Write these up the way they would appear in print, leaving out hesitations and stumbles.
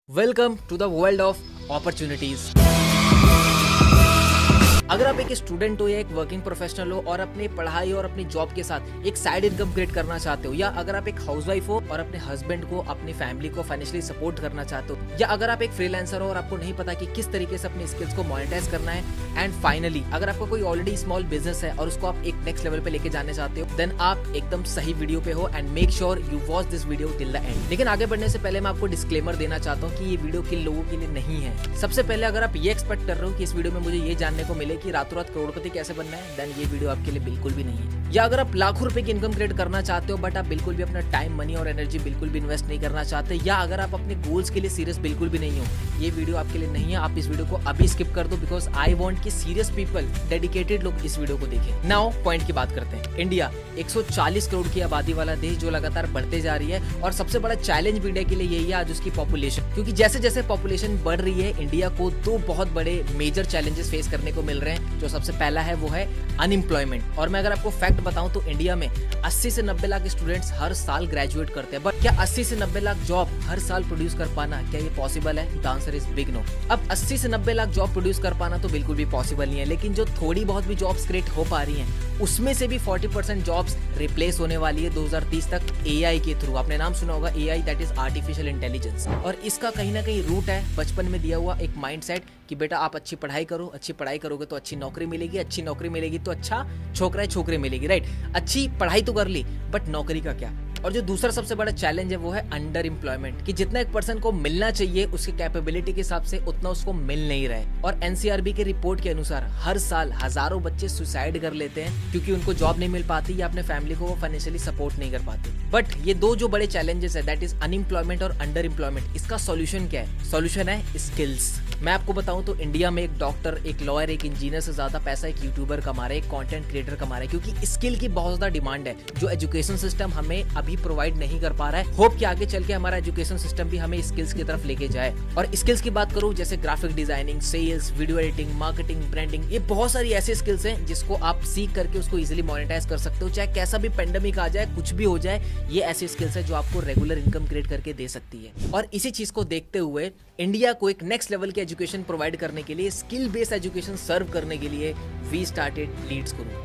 Welcome to the world of opportunities. अगर आप एक स्टूडेंट हो या एक वर्किंग प्रोफेशनल हो और अपनी पढ़ाई और अपनी जॉब के साथ एक साइड इनकम क्रिएट करना चाहते हो, या अगर आप एक हाउसवाइफ हो और अपने हस्बैंड को, अपनी फैमिली को फाइनेंशियली सपोर्ट करना चाहते हो, या अगर आप एक फ्रीलांसर हो और आपको नहीं पता कि किस तरीके से अपनी स्किल्स को मोनेटाइज करना है, एंड फाइनली अगर आपका कोई ऑलरेडी स्मॉल बिजनेस है और उसको आप एक नेक्स्ट लेवल पे लेके जाने चाहते हो, देन आप एकदम सही वीडियो पे हो and make sure you watch this video till the end. लेकिन आगे बढ़ने से पहले मैं आपको डिस्क्लेमर देना चाहता हूँ कि ये वीडियो किन लोगों के लिए नहीं है। सबसे पहले अगर आप ये एक्सपेक्ट कर रहे हो कि इस वीडियो में मुझे ये जानने को मिले कि रातों रात करोड़पति कैसे बनना है, देन ये वीडियो आपके लिए बिल्कुल भी नहीं है। या अगर आप लाखों रुपए की इनकम क्रिएट करना चाहते हो बट आप बिल्कुल भी अपना टाइम, मनी और एनर्जी बिल्कुल भी इन्वेस्ट नहीं करना चाहते, या अगर आप अपने गोल्स के लिए सीरियस बिल्कुल भी नहीं हो, ये वीडियो आपके लिए नहीं है। आप इस वीडियो को अभी स्किप कर दो, बिकॉज आई वांट कि सीरियस पीपल, डेडिकेटेड लोग इस वीडियो को देखें। नाउ पॉइंट की बात करते हैं। इंडिया 140 करोड़ की आबादी वाला देश जो लगातार बढ़ते जा रही है, और सबसे बड़ा चैलेंज इंडिया के लिए यही है आज उसकी पॉपुलेशन। क्योंकि जैसे जैसे पॉपुलेशन बढ़ रही है, इंडिया को दो बहुत बड़े मेजर चैलेंजेस फेस करने को मिल रहे हैं। जो सबसे पहला है वो है अनएम्प्लॉयमेंट। और मैं अगर आपको फैक्ट बताऊं तो इंडिया में 80 से 90 लाख स्टूडेंट्स हर साल ग्रेजुएट करते हैं, बट क्या 80 से 90 लाख जॉब हर साल प्रोड्यूस कर पाना, क्या ये पॉसिबल है? The answer is big no. अब 80 से 90 लाख जॉब प्रोड्यूस कर पाना तो बिल्कुल भी पॉसिबल नहीं है, लेकिन जो थोड़ी बहुत भी जॉब्स क्रिएट हो पा रही हैं उसमें से भी 40% जॉब्स रिप्लेस होने वाली है 2030 तक एआई के थ्रू। आपने नाम सुना होगा AI, that is artificial intelligence. और इसका कहीं ना कहीं रूट है बचपन में दिया हुआ एक माइंडसेट कि बेटा आप अच्छी पढ़ाई करो, अच्छी पढ़ाई करोगे तो अच्छी नौकरी मिलेगी, अच्छी नौकरी मिलेगी तो अच्छा छोकरा छोकरी मिलेगी, राइट? अच्छी पढ़ाई तो कर ली बट नौकरी का क्या? और जो दूसरा सबसे बड़ा चैलेंज है वो है अंडर एम्प्लॉयमेंट, कि जितना एक पर्सन को मिलना चाहिए उसकी कैपेबिलिटी के हिसाब से उतना उसको मिल नहीं रहा है। और एनसीआरबी के रिपोर्ट के अनुसार हर साल हजारों बच्चे सुसाइड कर लेते हैं क्योंकि उनको जॉब नहीं मिल पाती या अपने फैमिली को वो फाइनेंशियली सपोर्ट नहीं कर पाते। बट ये दो जो बड़े चैलेंजेस है, दैट इज अनएम्प्लॉयमेंट और अंडर एम्प्लॉयमेंट, इसका सॉल्यूशन क्या है? सॉल्यूशन है स्किल्स। मैं आपको बताऊं तो इंडिया में एक डॉक्टर, एक लॉयर, एक इंजीनियर से ज्यादा पैसा एक यूट्यूबर कमा रहा है, एक कंटेंट क्रिएटर कमा रहा है, क्योंकि स्किल की बहुत ज्यादा डिमांड है जो एजुकेशन सिस्टम हमें अभी प्रोवाइड नहीं कर पा रहा है। होप कि आगे चल के हमारा एजुकेशन सिस्टम भी हमें स्किल्स की तरफ लेके जाए। और स्किल्स की बात करूं जैसे graphic designing, sales, video editing, marketing, branding, ये बहुत सारी ऐसी स्किल्स हैं जिसको आप सीख करके उसको इजीली मोनेटाइज कर सकते हो। चाहे कैसा भी पेंडेमिक आ जाए, कुछ भी हो जाए, ये ऐसी स्किल्स है जो आपको रेगुलर इनकम क्रिएट करके दे सकती है। और इसी चीज को देखते हुए इंडिया को एक नेक्स्ट लेवल की एजुकेशन प्रोवाइड करने के लिए, स्किल बेस्ड एजुकेशन सर्व करने के लिए वी स्टार्टेड लीड्स गुरु।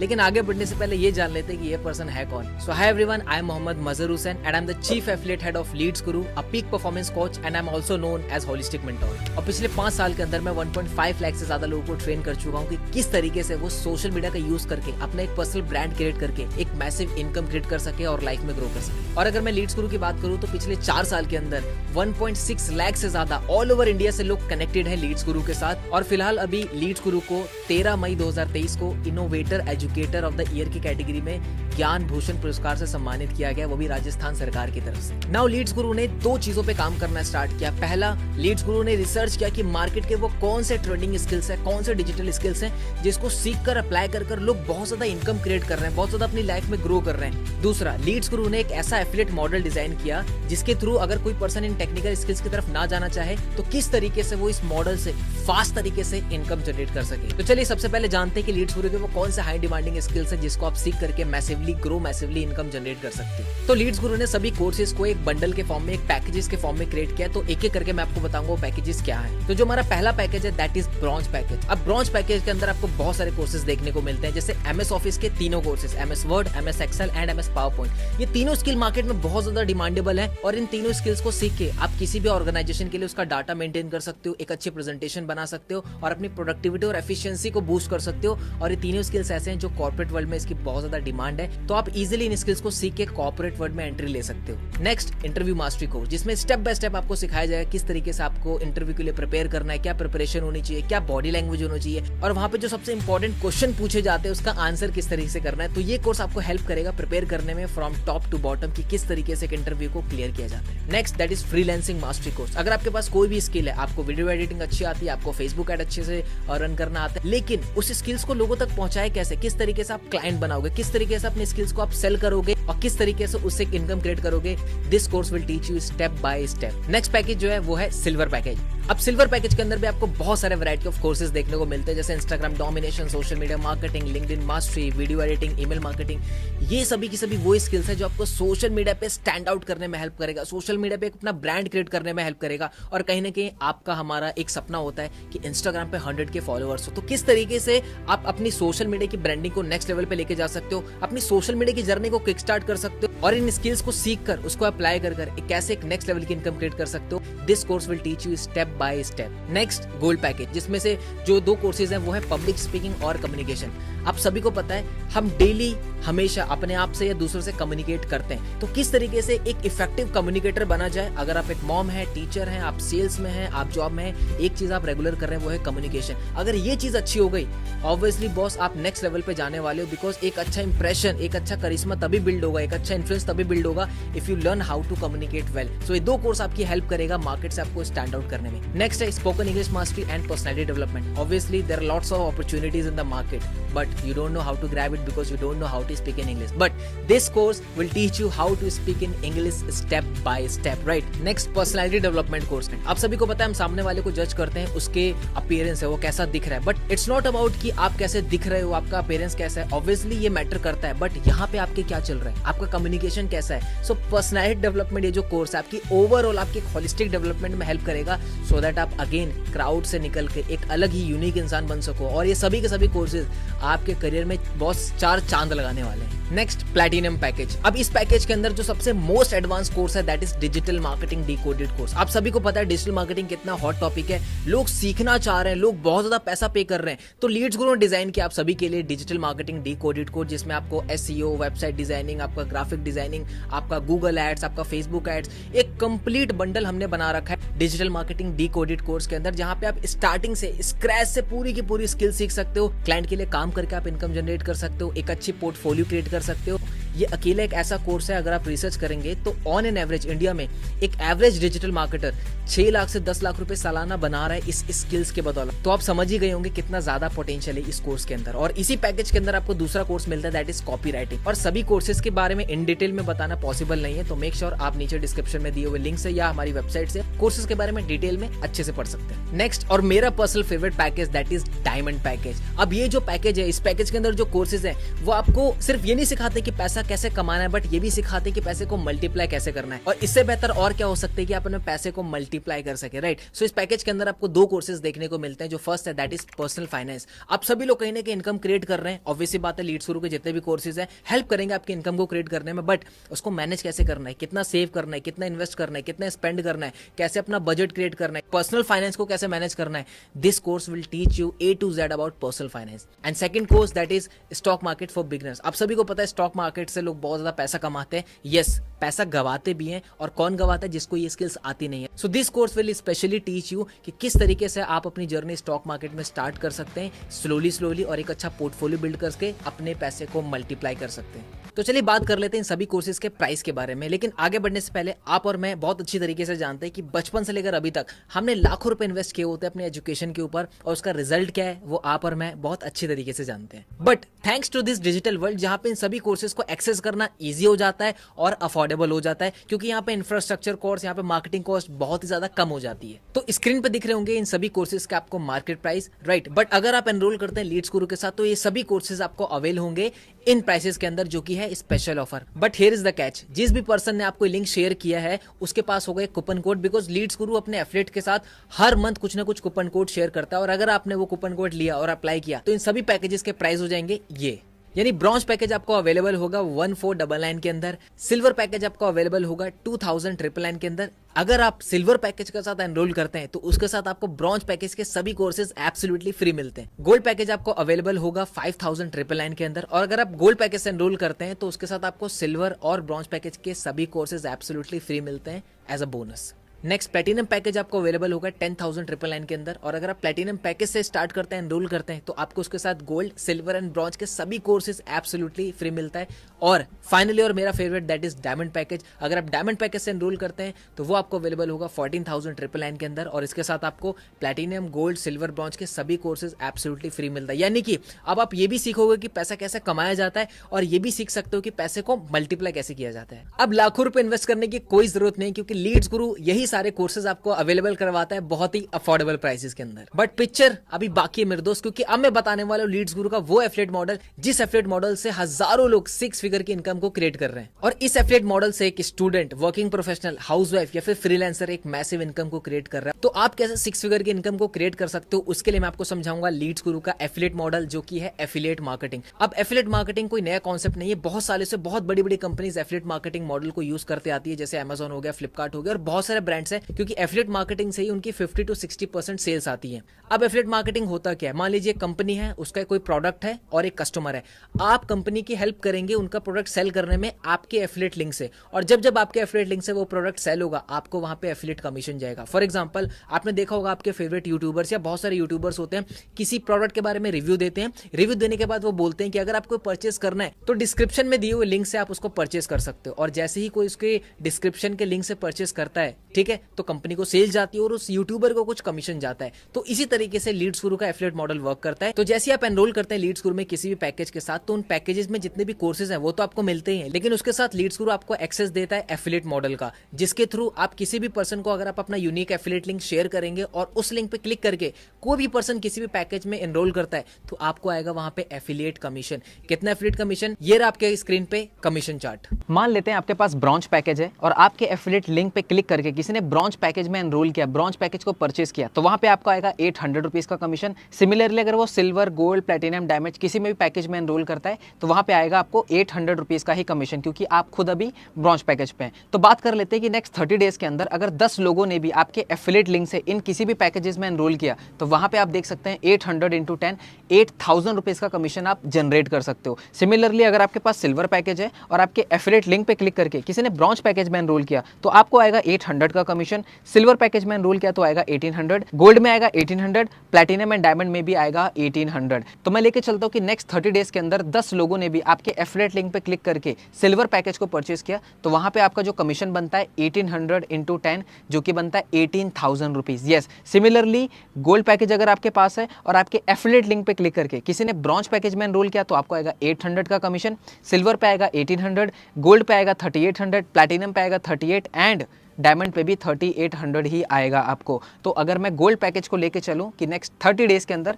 लेकिन आगे बढ़ने से पहले ये जान लेते हैं कि ये पर्सन है कौन। So hi everyone, I am Mohammed Mazhar Hussain and I am the chief affiliate head of Leads Guru, a peak performance coach, and I am also known as holistic mentor. और पिछले 5 साल के अंदर मैं 1.5 लाख से ज्यादा लोगों को ट्रेन कर चुका हूँ कि किस तरीके से वो सोशल मीडिया का यूज करके अपना एक पर्सनल ब्रांड क्रिएट करके एक मैसिव इनकम क्रिएट कर सके और लाइफ में ग्रो कर सके। और अगर मैं लीड्स गुरु की बात करूँ तो पिछले 4 साल के अंदर 1.6 लाख से ज्यादा ऑल ओवर इंडिया से लोग कनेक्टेड है लीड्स गुरु के साथ। और फिलहाल अभी लीड्स गुरु को 13 मई 2023 को innovator educator of the year की कैटेगरी में ज्ञान भूषण पुरस्कार से सम्मानित किया गया, वो भी राजस्थान सरकार की तरफ से। नाउ लीड्स गुरु ने 2 चीजों पे काम करना स्टार्ट किया। पहला, लीड्स गुरु ने रिसर्च किया कि मार्केट के वो कौन से ट्रेंडिंग स्किल्स है, कौन से डिजिटल स्किल्स हैं जिसको सीख कर अप्लाई कर लोग बहुत ज्यादा इनकम क्रिएट कर रहे हैं, बहुत ज्यादा अपनी लाइफ में ग्रो कर रहे हैं। दूसरा, लीड्स गुरु ने एक ऐसा एफिलिएट मॉडल डिजाइन किया जिसके थ्रू अगर कोई पर्सन इन टेक्निकल स्किल्स की तरफ ना जाना चाहे तो किस तरीके से वो इस मॉडल से फास्ट तरीके से इनकम जनरेट कर सके। तो चलिए सबसे पहले जानते हैं कि लीड्स गुरु के वो कौन से हाई डिमांडिंग स्किल्स है जिसको आप सीख करके massively grow, massively income generate कर सकते हैं। तो लीड्स गुरु ने सभी कोर्सेज को एक बंडल के फॉर्म में, एक पैकेजेस के फॉर्म में क्रिएट किया। तो एक एक करके मैं आपको बताऊंगा वो पैकेजेस क्या है। तो जो हमारा पहला पैकेज है दैट इज ब्रॉन्ज पैकेज। अब ब्रॉन्ज पैकेज के अंदर आपको बहुत सारे कोर्सेज देखने को मिलते हैं, जैसे एमएस ऑफिस के तीनों courses, MS Word, MS Excel and MS PowerPoint. ये तीनों स्किल मार्केट में बहुत ज्यादा डिमांडेबल है और इन तीनों स्किल्स को सीख के आप किसी भी ऑर्गेनाइजेशन के लिए उसका डाटा मेंटेन कर सकते हो, एक अच्छी प्रेजेंटेशन बना सकते हो और अपनी प्रोडक्टिविटी और एफिशिएंसी को बूस्ट कर सकते हो। और ये तीनों स्किल्स ऐसे हैं जो कॉर्पोरेट वर्ल्ड में इसकी बहुत ज्यादा डिमांड है, तो आप इजीली इन स्किल्स को सीख के कॉर्पोरेट वर्ल्ड में एंट्री ले सकते हो। नेक्स्ट, इंटरव्यू मास्टरी कोर्स, जिसमें स्टेप बाय स्टेप आपको सिखाया जाएगा किस तरीके से आपको इंटरव्यू के लिए प्रिपेयर करना है, क्या प्रिपरेशन होनी चाहिए, क्या बॉडी लैंग्वेज होनी चाहिए, और वहां पे जो सबसे इंपॉर्टेंट क्वेश्चन पूछे जाते हैं उसका आंसर किस तरीके से करना है। तो ये कोर्स आपको हेल्प करेगा प्रिपेयर करने में फ्रॉम टॉप टू बॉटम की किस तरीके से इंटरव्यू को क्लियर किया जाता है। Next, that is freelancing mastery course. अगर आपके पास कोई भी स्किल है, आपको वीडियो एडिटिंग अच्छी आती है, आपको फेसबुक एड अच्छे से रन करना आता है, लेकिन उस स्किल्स को लोगों तक पहुंचाए कैसे, किस तरीके से आप क्लाइंट बनाओगे, किस तरीके से अपने स्किल्स को आप सेल करोगे और किस तरीके से उससे इनकम क्रिएट करोगे, this course will teach you step by step. Next package जो है वो है सिल्वर पैकेज। अब सिल्वर पैकेज के अंदर भी आपको बहुत सारे वैरायटी ऑफ कोर्सेज देखने को मिलते हैं, जैसे Instagram domination, social media marketing, LinkedIn mastery, video editing, email marketing. ये सभी की सभी वो स्किल्स है जो आपको सोशल मीडिया पे स्टैंड आउट करने में हेल्प करेगा, सोशल मीडिया पे अपना ब्रांड क्रिएट करने में हेल्प करेगा। और कहीं ना कहीं आपका हमारा एक सपना होता है कि इंस्टाग्राम पे 100K फॉलोअर्स हो, तो किस तरीके से आप अपनी सोशल मीडिया की ब्रांडिंग को नेक्स्ट लेवल पे लेके जा सकते हो, अपनी सोशल मीडिया की जर्नी को किक स्टार्ट कर सकते हो और इन स्किल्स को सीख कर उसको अप्लाई कर कैसे एक नेक्स्ट लेवल की इनकम क्रिएट कर सकते हो। This course will teach you step by step. Next gold package, जिसमें से जो 2 कोर्सेज हैं वो है पब्लिक स्पीकिंग और कम्युनिकेशन। आप सभी को पता है हम डेली हमेशा अपने आप से या दूसरों से कम्युनिकेट करते हैं, तो किस तरीके से एक इफेक्टिव कम्युनिकेटर बना जाए। अगर आप एक मॉम है, टीचर हैं, आप सेल्स में हैं, आप जॉब में हैं, एक चीज आप रेगुलर कर रहे हैं वो है कम्युनिकेशन। अगर ये चीज अच्छी हो गई, ऑब्वियसली बॉस आप नेक्स्ट लेवल पे जाने वाले हो, बिकॉज एक अच्छा इंप्रेशन, एक अच्छा करिश्मा तभी बिल्ड होगा, एक अच्छा इन्फ्लुएंस तभी बिल्ड होगा if you learn how to communicate well. So ये 2 कोर्स आपकी हेल्प करेगा मार्केट से आपको स्टैंड आउट करने में। नेक्स्ट है spoken English mastery and personality development. Obviously there are lots of opportunities in the market, but you don't know how to grab it because you don't know how to speak in English. But this course will teach you how to speak in English step by step, right? Next, personality development course. आप सभी को पता है हम सामने वाले को जज करते हैं उसके अपीयरेंस है, वो कैसा दिख रहा है, बट इट्स नॉट अबाउट कि आप कैसे दिख रहे हो, आपका अपीयरेंस कैसा है। ऑब्वियसली ये मैटर करता है, बट यहाँ पे आपके क्या चल रहा है, आपका कम्युनिकेशन कैसा है। सो पर्सनैलिटी डेवलपमेंट ये जो कोर्स है आपकी ओवरऑल आपकी होलिस्टिक डेवलपमेंट में हेल्प करेगा, सो दैट आप अगेन क्राउड से निकल के एक अलग ही यूनिक इंसान बन सको। और ये सभी के सभी कोर्सेज आपके करियर में बहुत 4 चांद लगाने वाले हैं। Next, platinum package. अब इस पैकेज के अंदर जो सबसे मोस्ट एडवांस कोर्स है that is digital marketing decoded course. आप सभी को पता है डिजिटल मार्केटिंग कितना हॉट टॉपिक है, लोग सीखना चाह रहे हैं, लोग बहुत ज्यादा पैसा पे कर रहे हैं। तो लीड्स गुरु ने डिजाइन किया आप सभी के लिए डिजिटल मार्केटिंग डिकोडेड कोर्स, जिसमें आपको एसईओ, वेबसाइट डिजाइनिंग, आपका ग्राफिक डिजाइनिंग, आपका गूगल एड्स, आपका फेसबुक एड्स, एक कंप्लीट बंडल हमने बना रखा है डिजिटल मार्केटिंग डिकोडेड कोर्स के अंदर, जहां पे आप स्टार्टिंग से स्क्रैच से पूरी की पूरी स्किल सीख सकते हो। क्लाइंट के लिए काम करके आप इनकम जनरेट कर सकते हो, एक अच्छी पोर्टफोलियो क्रिएट कर सकते हो। ये अकेला एक ऐसा कोर्स है, अगर आप रिसर्च करेंगे तो ऑन एन एवरेज इंडिया में एक एवरेज डिजिटल मार्केटर 6 लाख से 10 लाख रुपए सालाना बना रहा है इस स्किल्स के बदौलत। तो आप समझ ही गए होंगे कितना ज्यादा पोटेंशियल है इस कोर्स के अंदर। और इसी पैकेज के अंदर आपको दूसरा कोर्स मिलता है दैट इज कॉपीराइटिंग। और सभी कोर्सेज के बारे में इन डिटेल में बताना पॉसिबल नहीं है, तो मेक श्योर आप नीचे डिस्क्रिप्शन में दिए हुए लिंक से या हमारी वेबसाइट से कोर्सेज के बारे में डिटेल में अच्छे से पढ़ सकते हैं। नेक्स्ट और मेरा personal favourite package that is diamond package. अब ये जो पैकेज है, इस पैकेज के अंदर जो कोर्सेज है वो आपको सिर्फ ये नहीं सिखाते कि पैसा कैसे कमाना है, बट ये भी सिखाते कि पैसे को मल्टीप्लाई कैसे करना है। और इससे बेहतर और क्या हो सकता है कि आप अपने पैसे को मल्टीप्लाई कर सके, राइट। सो इस पैकेज के अंदर आपको 2 कोर्सेज देखने को मिलते हैं। जो फर्स्ट है दैट इज पर्सनल फाइनेंस। आप सभी लोग कहीं ना कहीं इनकम क्रिएट कर रहे हैं, ऑब्वियसली बात है लीड्स गुरु के जितने भी कोर्सेज हैं हेल्प करेंगे आपकी इनकम को क्रिएट करने में, बट उसको मैनेज कैसे करना है, कितना सेव करना है, कितना इन्वेस्ट करना है, कितना स्पेंड करना है, कैसे अपना बजट क्रिएट करना है, पर्सनल फाइनेंस को कैसे मैनेज करना है। This course will teach you A to Z about personal finance. And second course that is stock market for beginners. आप सभी को पता है स्टॉक मार्केट से लोग बहुत ज्यादा पैसा कमाते हैं, यस पैसा गवाते भी हैं, और कौन गवाता है, जिसको ये स्किल्स आती नहीं है। So this course will specially teach you कि किस तरीके से आप अपनी जर्नी स्टॉक मार्केट में स्टार्ट कर सकते हैं स्लोली और एक अच्छा पोर्टफोलियो बिल्ड करके अपने पैसे को मल्टीप्लाई कर सकते हैं। तो चलिए बात कर लेते हैं इन सभी कोर्सेज के प्राइस के बारे में। लेकिन आगे बढ़ने से पहले आप और मैं बहुत अच्छी तरीके से जानते हैं कि बचपन से लेकर अभी तक हमने लाखों रुपए इन्वेस्ट किए होते हैं अपने एजुकेशन के ऊपर, और उसका रिजल्ट क्या है वो आप और मैं बहुत अच्छी तरीके से जानते हैं। But thanks to this digital world, जहां पे इन सभी कोर्सेज को एक्सेस करना ईजी हो जाता है और अफोर्डेबल हो जाता है, क्योंकि यहाँ पे इंफ्रास्ट्रक्चर कॉस्ट, यहाँ पे मार्केटिंग कॉस्ट बहुत ही ज्यादा कम हो जाती है। तो स्क्रीन पे दिख रहे होंगे इन सभी कोर्सेज का आपको मार्केट प्राइस, राइट। बट अगर आप एनरोल करते हैं लीड्स गुरु के साथ तो ये सभी कोर्सेज आपको अवेल होंगे इन प्राइसेस के अंदर, जो कि है special offer. But here is the catch, जिस भी पर्सन ने आपको लिंक शेयर किया है उसके पास होगा एक कूपन कोड, बिकॉज लीड्स गुरु अपने एफिलिएट के साथ हर मंथ कुछ ना कुछ कूपन कोड शेयर करता है, और अगर आपने वो कूपन कोड लिया और अप्लाई किया तो इन सभी पैकेजेस के प्राइस हो जाएंगे ये। यानी ब्रॉन्ज पैकेज आपको अवेलेबल होगा 1499 के अंदर, सिल्वर पैकेज आपको अवेलेबल होगा 2999 के अंदर। अगर आप सिल्वर पैकेज के साथ एनरोल करते हैं तो उसके साथ आपको ब्रॉन्ज पैकेज के सभी कोर्सेज एब्सोल्युटली फ्री मिलते हैं। गोल्ड पैकेज आपको अवेलेबल होगा 5999 के अंदर, और अगर आप गोल्ड पैकेज से एनरोल करते हैं तो उसके साथ आपको सिल्वर और ब्रॉन्ज पैकेज के सभी कोर्सेज एब्सोल्युटली फ्री मिलते हैं as a bonus. Next platinum package आपको अवेलेबल होगा 10,000 999 के अंदर, और अगर आप प्लेटिनम पैकेज से स्टार्ट करते हैं, एनरोल करते हैं, तो आपको उसके साथ गोल्ड, सिल्वर एंड ब्रॉन्ज के सभी कोर्सेज एब्सोल्युटली फ्री मिलता है। और फाइनली और मेरा favourite that is diamond package. अगर आप डायमंड पैकेज से एनरोल करते हैं तो वो आपको अवेलेबल होगा 14,000 999 के अंदर, और इसके साथ आपको प्लेटिनम, गोल्ड, सिल्वर, ब्रॉन्ज के सभी कोर्सेज एब्सोल्युटली फ्री मिलता है। यानी कि अब आप ये भी सीखोगे कि पैसा कैसे कमाया जाता है, और ये भी सीख सकते हो कि पैसे को मल्टीप्लाई कैसे किया जाता है। अब लाखों रुपए इन्वेस्ट करने की कोई जरूरत नहीं, क्योंकि लीड्स गुरु यही सारे कोर्सेज आपको अवेलेबल करवाता है बहुत ही अफोर्डेबल प्राइसेस के अंदर। बट पिक्चर अभी बाकी है मेरे दोस्त, क्योंकि अब मैं बताने वाला हूं लीड्स गुरु का वो एफिलिएट मॉडल जिस एफिलिएट मॉडल से हजारों लोग 6 फिगर की इनकम को क्रिएट कर रहे हैं। और इस एफिलिएट मॉडल से एक स्टूडेंट, वर्किंग प्रोफेशनल, हाउसवाइफ या फिर फ्रीलांसर एक मैसिव इनकम को क्रिएट कर रहा है। तो आप कैसे 6 फिगर की इनकम को क्रिएट कर सकते हो, उसके लिए मैं आपको समझाऊंगा लीड्स गुरु का एफिलिएट मॉडल, जो कि है एफिलिएट मार्केटिंग। अब एफिलिएट मार्केटिंग कोई नया कॉन्सेप्ट नहीं है, बहुत सालों से बहुत बड़ी बड़ी कंपनीज एफिलिएट मार्केटिंग मॉडल को यूज करते आती है, जैसे Amazon हो गया, फ्लिपकार्ट हो गया, और बहुत सारे ब्रांड्स हैं, क्योंकि एफिलिएट मार्केटिंग से ही उनकी 50 to 60% सेल्स आती है। अब एफिलिएट मार्केटिंग होता क्या है, मान लीजिए कंपनी है, उसका कोई प्रोडक्ट है और एक कस्टमर है, आप कंपनी की हेल्प करेंगे उनका प्रोडक्ट सेल करने में आपके एफिलिएट लिंक से, और जब जब आपके एफिलिएट लिंक से वो प्रोडक्ट सेल होगा, आपको वहां पे एफिलिएट कमीशन जाएगा। फॉर एग्जांपल, आपने देखा होगा आपके फेवरेट यूट्यूबर्स या बहुत सारे यूट्यूबर्स होते हैं, किसी प्रोडक्ट के बारे में रिव्यू देते हैं, रिव्यू देने के बाद वो बोलते हैं कि अगर आपको परचेस करना है तो डिस्क्रिप्शन में दिए हुए लिंक से आप उसको परचेस कर सकते हो, और जैसे ही कोई उसके डिस्क्रिप्शन के लिंक से परचेस करता है, ठीक है, तो कंपनी को सेल जाती है और उस यूट्यूबर को कुछ कमीशन जाता है। तो इसी तरीके से लीड्स गुरु का एफिलिएट मॉडल वर्क करता है। तो जैसे आप एनरोल करते हैं लीड्स गुरु में किसी भी पैकेज के साथ, तो उन पैकेजेस में जितने भी कोर्सेज हैं वो तो आपको मिलते ही हैं, लेकिन उसके साथ लीड्स गुरु आपको एक्सेस देता है एफिलिएट मॉडल का, जिसके थ्रू आप किसी भी पर्सन को, अगर आप अपना यूनिक एफिलिएट लिंक शेयर करेंगे और उस लिंक पे क्लिक करके कोई भी पर्सन किसी भी पैकेज में एनरोल करता है, तो आपको आएगा वहां पे एफिलिएट कमीशन। कितना एफिलिएट कमीशन, ये रहा आपके स्क्रीन पे कमीशन चार्ट। मान लेते हैं आपके पास ब्रॉन्ज पैकेज है और आपके एफिलिएट लिंक पे क्लिक करके किसी ने ब्रॉन्ज पैकेज में एनरोल किया, ब्रॉन्ज पैकेज को परचेस किया, तो वहां पे आपको आएगा 800 रुपीज का कमीशन। सिमिलरली अगर वो सिल्वर, गोल्ड, प्लेटिनम, डायमंड किसी में भी पैकेज में एनरोल करता है, तो वहां पे आएगा आपको 800 रुपीज का ही कमीशन, क्योंकि आप खुद अभी ब्रॉन्ज पैकेज पे हैं। तो बात कर लेते हैं कि नेक्स्ट 30 डेज के अंदर अगर 10 लोगों ने भी आपके एफिलिएट लिंक से इन किसी भी पैकेजेस में एनरोल किया, तो वहां पे आप देख सकते हैं 800 इंटू 10 8000 रुपीज का कमीशन आप जनरेट कर सकते हो। सिमिलरली अगर आपके पास सिल्वर पैकेज है और आपके एफिलिएट लिंक पे क्लिक करके किसी ने ब्रॉन्ज पैकेज में एनरोल किया, तो आपको आएगा 800 का कमीशन। सिल्वर पैकेज में एनरोल किया तो आएगा 1800, गोल्ड में आएगा 1800, प्लैटिनम एंड डायमंड में भी आएगा 1800। तो मैं लेके चलता हूं कि नेक्स्ट 30 डेज के अंदर 10 लोगों ने भी आपके एफिलिएट लिंक पे क्लिक करके सिल्वर पैकेज को परचेस किया, तो वहां पे आपका जो कमीशन बनता है 1800 इंटू 10, जो कि बनता है 18,000 rupees. Yes, similarly gold package अगर आपके पास है और आपके एफिलिएट लिंक पे क्लिक करके किसी ने ब्रॉन्ज पैकेज में एनरोल किया, तो आपको आएगा 800 का कमीशन। सिल्वर पे आएगा 1800, गोल्ड पे आएगा 3800, प्लैटिनम पे आएगा 38 एंड डायमंड पे भी 3800 ही आएगा आपको। तो अगर मैं गोल्ड पैकेज को लेके चलूं कि नेक्स्ट 30 डेज के अंदर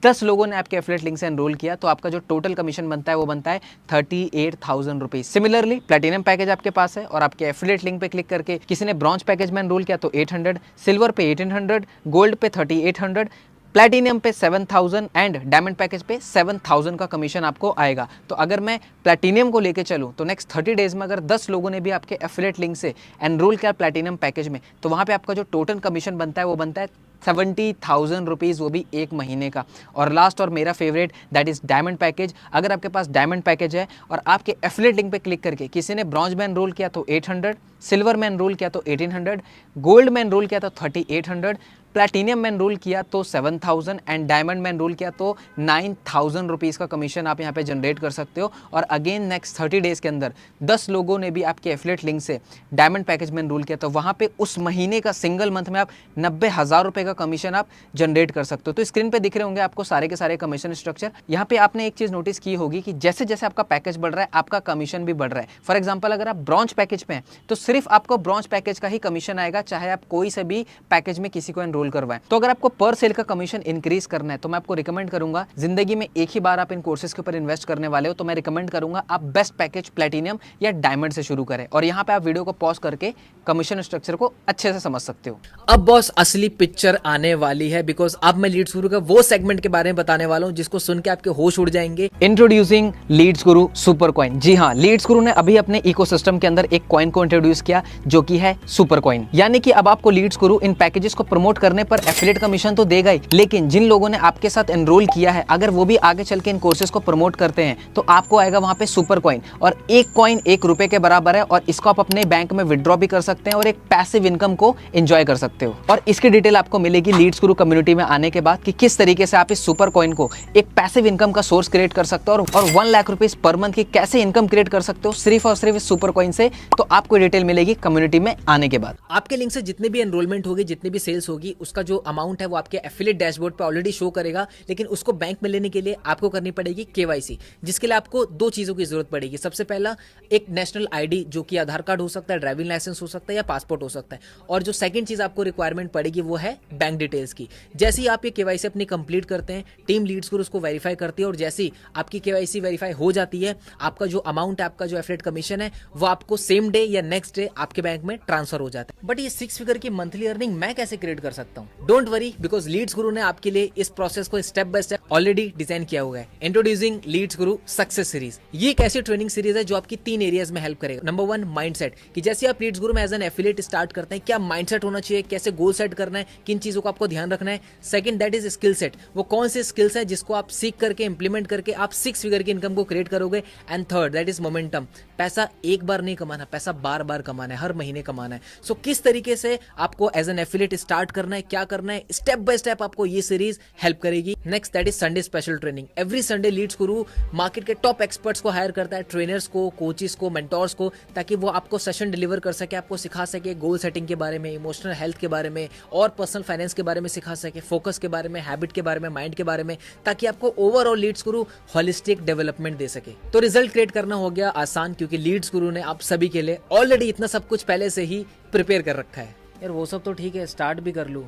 10 लोगों ने आपके एफिलिएट लिंक से एनरोल किया, तो आपका जो टोटल कमीशन बनता है वो बनता है 38,000 रुपीज। सिमिलरली प्लैटिनम पैकेज आपके पास है और आपके एफिलिएट लिंक पे क्लिक करके किसी ने ब्रॉन्ज पैकेज में एनरोल किया, तो 800, सिल्वर पे 1800, गोल्ड पे 3800, प्लैटिनम पे 7000 एंड डायमंड पैकेज पे 7000 का कमीशन आपको आएगा। तो अगर मैं प्लैटिनम को लेके चलूं तो नेक्स्ट 30 डेज में अगर 10 लोगों ने भी आपके एफिलिएट लिंक से एनरोल किया प्लैटिनम पैकेज में, तो वहां पे आपका जो टोटल कमीशन बनता है वो बनता है 70,000 रुपीज़, वो भी एक महीने का। और लास्ट और मेरा favourite that is diamond package. अगर आपके पास डायमंड पैकेज है और आपके एफिलिएट लिंक पे क्लिक करके किसी ने ब्रॉन्ज में एनरोल किया तो 800, सिल्वर में एनरोल किया तो 1800, गोल्ड में एनरोल किया तो 3800, प्लैटिनम में एनरोल किया तो 7000 एंड डायमंड में एनरोल किया तो 9000 रुपीज़ का कमीशन आप यहाँ पे जनरेट कर सकते हो। और अगेन नेक्स्ट 30 डेज के अंदर 10 लोगों ने भी आपके एफिलिएट लिंक से डायमंड पैकेज में एनरोल किया, तो वहाँ पे उस महीने का सिंगल मंथ में आप 90,000 रुपये का कमीशन आप जनरेट कर सकते हो। तो स्क्रीन पे दिख रहे होंगे आपको सारे के सारे कमीशन स्ट्रक्चर। यहाँ पे आपने एक चीज़ नोटिस की होगी कि जैसे जैसे आपका पैकेज बढ़ रहा है आपका कमीशन भी बढ़ रहा है। फॉर एग्जाम्पल अगर आप ब्रॉन्ज पैकेज पे हैं तो सिर्फ आपको ब्रॉन्ज पैकेज का ही कमीशन आएगा, चाहे आप कोई से भी पैकेज में किसी को एनरोल करवाएं। तो अगर आपको पर सेल का कमीशन इंक्रीज करना है तो मैं आपको रिकमेंड करूंगा, जिंदगी में एक ही बार आप इन कोर्सेज के ऊपर इन्वेस्ट करने वाले हो, तो मैं रिकमेंड करूंगा आप बेस्ट पैकेज प्लैटिनम या डायमंड से शुरू करें। और यहाँ पे आप वीडियो को पॉज करके कमीशन स्ट्रक्चर को अच्छे से समझ सकते हो। अब बॉस असली पिक्चर आने वाली है, बिकॉज अब मैं लीड्स गुरु का वो सेगमेंट के बारे में बताने वाला हूँ जिसको सुन के आपके होश उड़ जाएंगे। इंट्रोड्यूसिंग लीड्स गुरु सुपर कॉइन। जी हाँ, लीड्स गुरु ने अभी अपने इकोसिस्टम के अंदर एक कॉइन को इंट्रोड्यूस किया जो कि है सुपर कॉइन। यानी कि अब आपको लीड्स गुरु इन पैकेजेस को प्रमोट करने पर एफिलिएट कमीशन तो देगा ही, लेकिन जिन लोगों ने आपके साथ एनरोल किया है अगर वो भी आगे चल के इन कोर्सेज को प्रमोट करते हैं तो आपको आएगा वहां पे सुपर कॉइन, और एक कॉइन ₹1 के बराबर है, और इसको आप अपने बैंक में विड्रॉ भी कर सकते हैं और एक पैसिव इनकम को एंजॉय कर सकते हो। और इसकी डिटेल आपको मिलेगी लीड्स गुरु कम्युनिटी में आने के बाद कि किस तरीके से आप इस सुपर कॉइन को एक पैसिव इनकम का सोर्स क्रिएट कर सकते हो और 1 लाख रुपीज पर मंथ की कैसे इनकम क्रिएट कर सकते हो सिर्फ और सिर्फ इस सुपर कॉइन से। तो आपको डिटेल मिलेगी कम्युनिटी में आने के बाद। आपके लिंक से जितने भी एनरोलमेंट होगी, जितनी भी सेल्स होगी, उसका जो अमाउंट है वो आपके एफिलिएट डैशबोर्ड पे ऑलरेडी शो करेगा, लेकिन उसको बैंक में लेने के लिए आपको करनी पड़ेगी केवाईसी, जिसके लिए आपको 2 चीजों की जरूरत पड़ेगी। सबसे पहला एक नेशनल आईडी, जो कि आधार कार्ड हो सकता है, ड्राइविंग लाइसेंस हो सकता है या पासपोर्ट हो सकता है, और जो सेकंड चीज आपको रिक्वायरमेंट पड़ेगी वो है बैंक डिटेल्स की। जैसे ही आप ये केवाईसी अपनी कंप्लीट करते हैं, टीम लीड्स गुरु उसको वेरीफाई करती है, और जैसे ही आपकी केवाईसी वेरीफाई हो जाती है, आपका जो अमाउंट है, आपका जो एफिलिएट कमीशन है, वो आपको सेम डे या नेक्स्ट डे आपके बैंक में ट्रांसफर हो जाता है। बट ये 6 फिगर की मंथली अर्निंग मैं कैसे क्रिएट कर सकता हूँ? डोंट वरी, बिकॉज लीड्स गुरु ने आपके लिए इस प्रोसेस को step by step already design किया हुआ है। इंट्रोड्यूसिंग लीड्स गुरु सक्सेस सीरीज, ये एक ऐसी ट्रेनिंग सीरीज है जो आपकी 3 एरियाज में हेल्प करेगा। नंबर 1 माइंडसेट, कि जैसे आप लीड्स गुरु में एज एन एफिलिएट स्टार्ट करते हैं, क्या माइंडसेट होना चाहिए, कैसे गोल सेट करना है, किन चीजों को आपको ध्यान रखना है। Second that is skill set, वो कौन से स्किल्स है जिसको आप सीख करके इंप्लीमेंट करके आप 6 फिगर की इनकम को क्रिएट करोगे। And third that is momentum, पैसा एक बार नहीं कमाना, पैसा बार बार कमाना है, हर महीने कमाना है। सो किस तरीके से आपको एज एन एफिलिएट स्टार्ट करना है, क्या करना है, स्टेप बाय स्टेप आपको ये सीरीज हेल्प करेगी। Next that is Sunday special training. Every Sunday leads Guru market के टॉप एक्सपर्ट्स को हायर करता है, ट्रेनर्स को, कोचेस को, मेंटोर्स को, ताकि वो आपको सेशन डिलीवर कर सके, आपको सिखा सके गोल सेटिंग के बारे में, इमोशनल हेल्थ के बारे में और पर्सनल फाइनेंस के बारे में सिखा सके, फोकस के बारे में, हैबिट के बारे में, माइंड के बारे में, ताकि आपको ओवरऑल लीड्स गुरु होलिस्टिक डेवलपमेंट दे सके। तो रिजल्ट क्रिएट करना हो गया आसान, क्योंकि लीड्स गुरु ने आप सभी के लिए ऑलरेडी इतना सब कुछ पहले से ही प्रिपेयर कर रखा है। यार वो सब तो ठीक है, स्टार्ट भी कर लूं,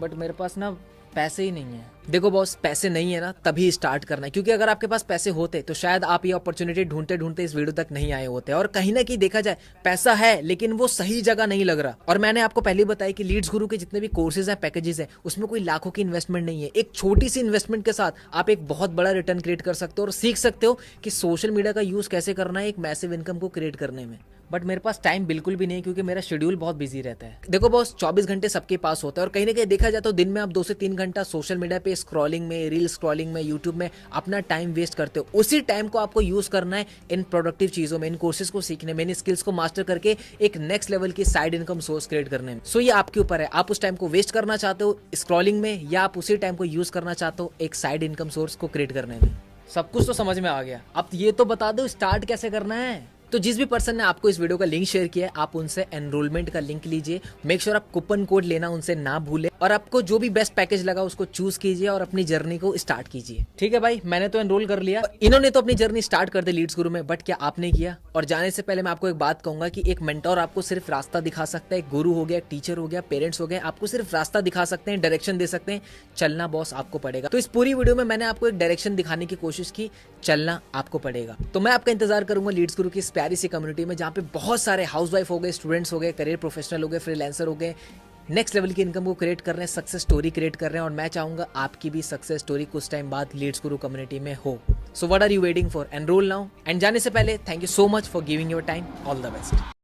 बट मेरे पास ना पैसे ही नहीं है। देखो बॉस, पैसे नहीं है ना तभी स्टार्ट करना है, क्योंकि अगर आपके पास पैसे होते तो शायद आप ये अपॉर्चुनिटी ढूंढते ढूंढते इस वीडियो तक नहीं आए होते। और कहीं ना कहीं देखा जाए पैसा है, लेकिन वो सही जगह नहीं लग रहा। और मैंने आपको पहले बताया कि लीड्स गुरु के जितने भी कोर्सेज हैं, पैकेजेस हैं, उसमें कोई लाखों की इन्वेस्टमेंट नहीं है। एक छोटी सी इन्वेस्टमेंट के साथ आप एक बहुत बड़ा रिटर्न क्रिएट कर सकते हो और सीख सकते हो कि सोशल मीडिया का यूज कैसे करना है एक मैसिव इनकम को क्रिएट करने में। बट मेरे पास टाइम बिल्कुल भी नहीं, क्योंकि मेरा शेड्यूल बहुत बिजी रहता है। देखो बॉस, 24 घंटे सबके पास होता है, और कहीं ना कहीं देखा जाए तो दिन में आप 2 से 3 घंटा सोशल मीडिया पे स्क्रॉलिंग में, रील स्क्रॉलिंग में, यूट्यूब में अपना टाइम वेस्ट करते हो। उसी टाइम को आपको यूज करना है इन प्रोडक्टिव चीजों में, इन कोर्सेज को सीखने में, इन स्किल्स को मास्टर करके एक नेक्स्ट लेवल की साइड इनकम सोर्स क्रिएट करने में। सो ये आपके ऊपर है, आप उस टाइम को वेस्ट करना चाहते हो स्क्रॉलिंग में, या आप उसी टाइम को यूज करना चाहते हो एक साइड इनकम सोर्स को क्रिएट करने में। सब कुछ तो समझ में आ गया, अब ये तो बता दो स्टार्ट कैसे करना है। तो जिस भी पर्सन ने आपको इस वीडियो का लिंक शेयर किया है, आप उनसे एनरोलमेंट का लिंक लीजिए। मेक श्योर आप कूपन कोड लेना उनसे ना भूले, और आपको जो भी बेस्ट पैकेज लगा उसको चूज कीजिए और अपनी जर्नी को स्टार्ट कीजिए। ठीक है भाई, मैंने तो एनरोल कर लिया, इन्होंने तो अपनी जर्नी स्टार्ट कर दी लीड्स गुरु में, बट क्या आपने किया? और जाने से पहले मैं आपको एक बात कहूंगा कि एक मेंटोर आपको सिर्फ रास्ता दिखा सकता है, एक गुरु हो गया, टीचर हो गया, पेरेंट्स हो गए, आपको सिर्फ रास्ता दिखा सकते हैं, डायरेक्शन दे सकते हैं। चलना बॉस आपको पड़ेगा। तो इस पूरी वीडियो में मैंने आपको एक डायरेक्शन दिखाने की कोशिश की, चलना आपको पड़ेगा। तो मैं आपका इंतजार करूंगा लीड्स गुरु की इस प्यारी सी कम्युनिटी में, जहाँ पे बहुत सारे हाउसवाइफ हो गए, स्टूडेंट्स हो गए, करियर प्रोफेशनल हो गए, फ्रीलांसर हो गए, नेक्स्ट लेवल की इनकम को क्रिएट कर रहे हैं, सक्सेस स्टोरी क्रिएट कर रहे हैं। और मैं चाहूंगा आपकी भी सक्सेस स्टोरी कुछ टाइम बाद लीड्स गुरु कम्युनिटी में हो। So what are you waiting for? Enroll now. And जाने से पहले thank you so much for giving your time. All the best.